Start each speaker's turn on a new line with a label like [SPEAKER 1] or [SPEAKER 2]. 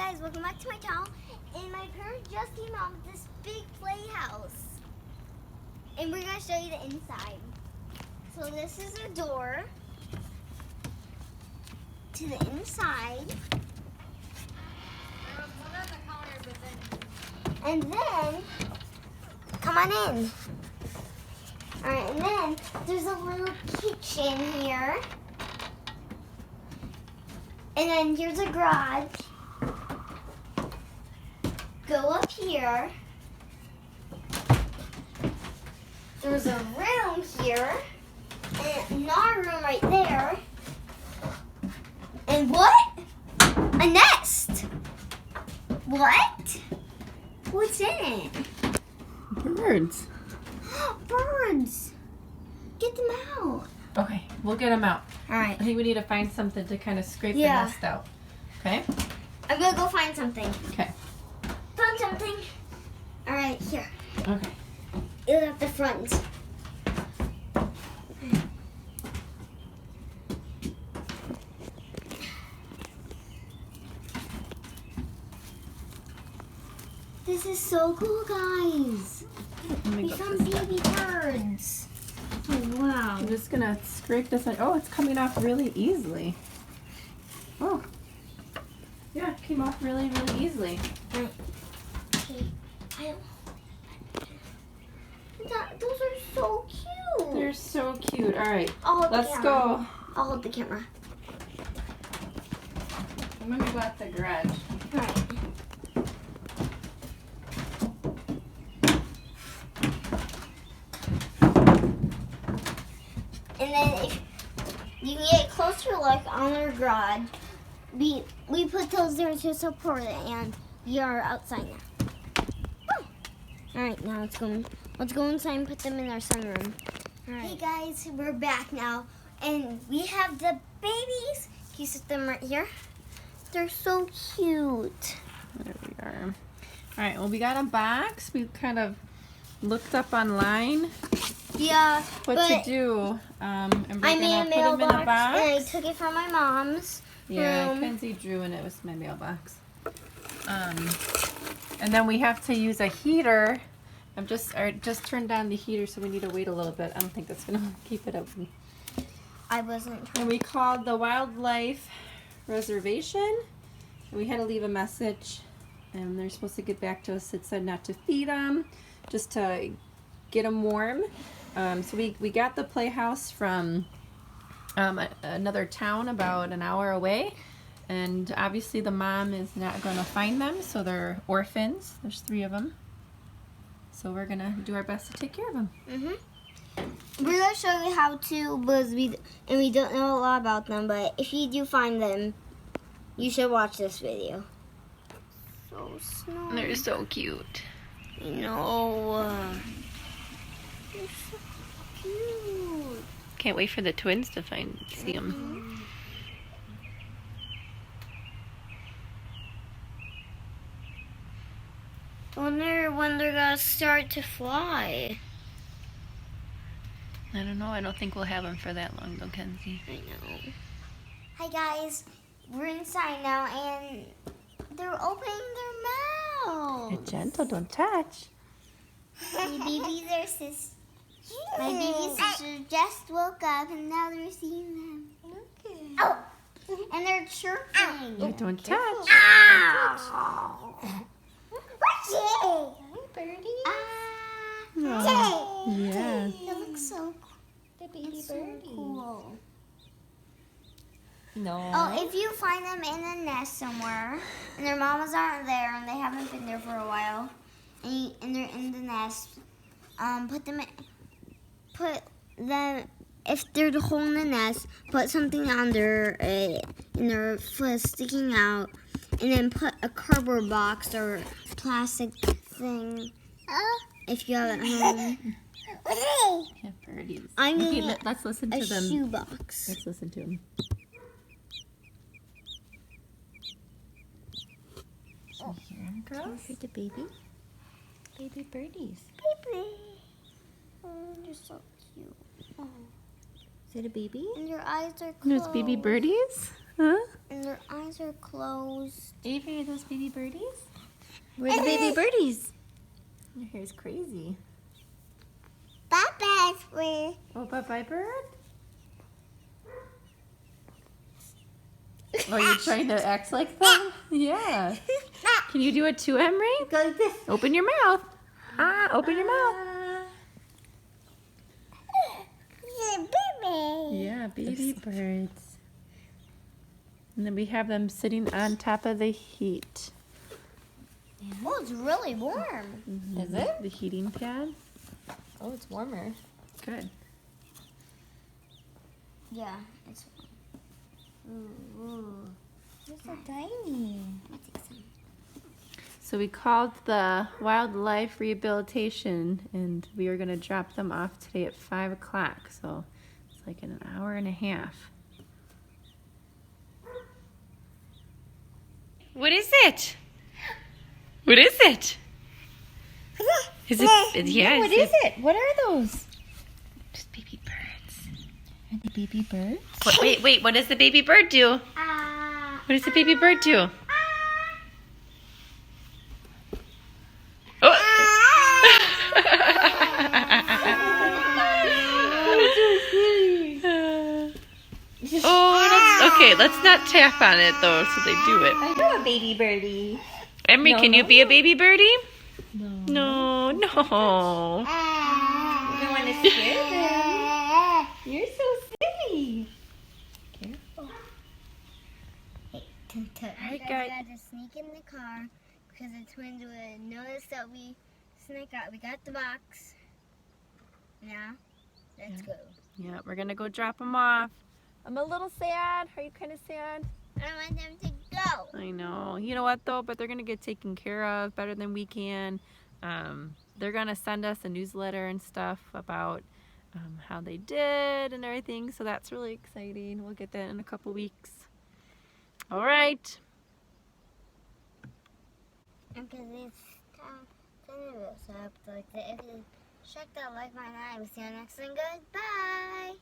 [SPEAKER 1] guys, welcome back to my channel. And my parents just came out with this big playhouse. And we're going to show you the inside. So this is a door to the inside. And then, come on in. Alright, and then there's a little kitchen here. And then here's a garage. Go up here. There's a room here. And another room right there. And what? A nest. What? What's in it?
[SPEAKER 2] Birds.
[SPEAKER 1] Birds. Get them out.
[SPEAKER 2] Okay, we'll get them out.
[SPEAKER 1] All right.
[SPEAKER 2] I think we need to find something to kind of scrape the nest out. Okay?
[SPEAKER 1] I'm going to go find something.
[SPEAKER 2] Okay.
[SPEAKER 1] Found something. All right, here.
[SPEAKER 2] Okay.
[SPEAKER 1] It's at the front. This is so cool, guys. We found baby birds. Oh, wow.
[SPEAKER 2] I'm just going to scrape this out. Oh, it's coming off really easily. Oh. Yeah, it came off really, really easily.
[SPEAKER 1] Right. Okay. Those are so cute.
[SPEAKER 2] They're so cute. All right, let's
[SPEAKER 1] go.
[SPEAKER 2] go.
[SPEAKER 1] I'll hold the camera.
[SPEAKER 2] I'm going to go out the garage.
[SPEAKER 1] All right. And then if you can get a closer look on our garage, we put those there to support it, and we are outside now. Oh. All right, now let's go inside and put them in our sunroom. All right. Hey guys, we're back now, and we have the babies. Can you sit them right here? They're so cute.
[SPEAKER 2] There we are. All right, well, we got a box. We kind of looked up online.
[SPEAKER 1] Yeah,
[SPEAKER 2] what to do. And we're
[SPEAKER 1] I made a
[SPEAKER 2] gonna put them in a box.
[SPEAKER 1] And I took it from my mom's room.
[SPEAKER 2] Kenzie drew and it was my mailbox. And then we have to use a heater. I just turned down the heater, so we need to wait a little bit. I don't think that's gonna keep it open.
[SPEAKER 1] I wasn't.
[SPEAKER 2] And we called the wildlife reservation, and we had to leave a message. And they're supposed to get back to us. It said not to feed them, just to get them warm. So we got the playhouse from another town about an hour away, and obviously the mom is not going to find them, so they're orphans. There's 3 of them, so we're gonna do our best to take care of them.
[SPEAKER 1] We're gonna show you how to, because we don't know a lot about them, but if you do find them, you should watch this video. So small.
[SPEAKER 2] They're so cute.
[SPEAKER 1] I know. They're so cute.
[SPEAKER 2] Can't wait for the twins to see them.
[SPEAKER 1] I wonder when they're gonna start to fly.
[SPEAKER 2] I don't know. I don't think we'll have them for that long, though, Kenzie.
[SPEAKER 1] I know. Hi guys, we're inside now, and they're opening their mouths.
[SPEAKER 2] You're gentle. Don't touch.
[SPEAKER 1] My baby sister just woke up, and now they're seeing them. Okay. Oh, and they're chirping.
[SPEAKER 2] You don't touch.
[SPEAKER 1] Ow! What's it? Hi, birdie.
[SPEAKER 2] Oh, yeah.
[SPEAKER 1] It looks so cool.
[SPEAKER 3] The baby
[SPEAKER 1] It's
[SPEAKER 3] birdie.
[SPEAKER 1] so cool.
[SPEAKER 2] No.
[SPEAKER 1] Oh, if you find them in a nest somewhere, and their mamas aren't there, and they haven't been there for a while, and they're in the nest, put them, if there's a hole in the nest, put something under it, and their foot sticking out, and then put a cardboard box or plastic thing, if you have it at home.
[SPEAKER 2] Yeah, birdies.
[SPEAKER 1] I'm
[SPEAKER 2] Okay,
[SPEAKER 1] getting
[SPEAKER 2] let's listen
[SPEAKER 1] a
[SPEAKER 2] to them.
[SPEAKER 1] shoebox.
[SPEAKER 2] Let's listen to them. You hear them, girls?
[SPEAKER 3] Hear the baby? Baby birdies.
[SPEAKER 1] Baby. Oh, they're so cute. Oh.
[SPEAKER 3] Is it a baby?
[SPEAKER 1] And your eyes are closed.
[SPEAKER 2] There's baby birdies? Huh?
[SPEAKER 1] And their eyes are closed.
[SPEAKER 2] Avery, are those baby birdies?
[SPEAKER 3] Where are the baby birdies?
[SPEAKER 2] Your hair's crazy.
[SPEAKER 1] Bye-bye, where?
[SPEAKER 2] Oh, bye-bye, bird? Oh, you're trying to act like them? Yeah. Can you do it too, Emery?
[SPEAKER 1] Go like this.
[SPEAKER 2] Open your mouth. Open your mouth.
[SPEAKER 1] Baby.
[SPEAKER 2] Yeah, baby birds. And then we have them sitting on top of the heat.
[SPEAKER 1] Oh, it's really warm.
[SPEAKER 3] Is it?
[SPEAKER 2] The heating pad.
[SPEAKER 3] Oh, it's warmer.
[SPEAKER 2] Good.
[SPEAKER 1] Yeah, it's warm. Ooh.
[SPEAKER 3] You're so tiny.
[SPEAKER 1] I think so.
[SPEAKER 2] So we called the wildlife rehabilitation, and we were going to drop them off today at 5 o'clock. So it's like in an hour and a half. What is it? What is it? Is it? Yeah.
[SPEAKER 3] What is it? What are those?
[SPEAKER 2] Just baby birds.
[SPEAKER 3] Are they baby birds?
[SPEAKER 2] Wait. What does the baby bird do? What does the baby bird do? Oh. Okay, let's not tap on it though, so they do it.
[SPEAKER 3] I know a baby birdie.
[SPEAKER 2] Emery,
[SPEAKER 3] No,
[SPEAKER 2] can you
[SPEAKER 3] no.
[SPEAKER 2] be a baby birdie?
[SPEAKER 3] No.
[SPEAKER 2] No.
[SPEAKER 3] You don't want to scare them. You're so silly. Careful.
[SPEAKER 1] Hey,
[SPEAKER 2] Alright,
[SPEAKER 1] you
[SPEAKER 2] guys.
[SPEAKER 1] guys got to sneak in the car because the twins would notice that we sneak out. We got the box. Now, let's go.
[SPEAKER 2] Yeah, we're gonna go drop them off. I'm a little sad. Are you kind of sad?
[SPEAKER 1] I don't want them to go.
[SPEAKER 2] I know. You know what though? But they're gonna get taken care of better than we can. They're gonna send us a newsletter and stuff about how they did and everything. So that's really exciting. We'll get that in a couple weeks. All right.
[SPEAKER 1] And because it's so like that. If you check that like my name, see you next one. Goodbye.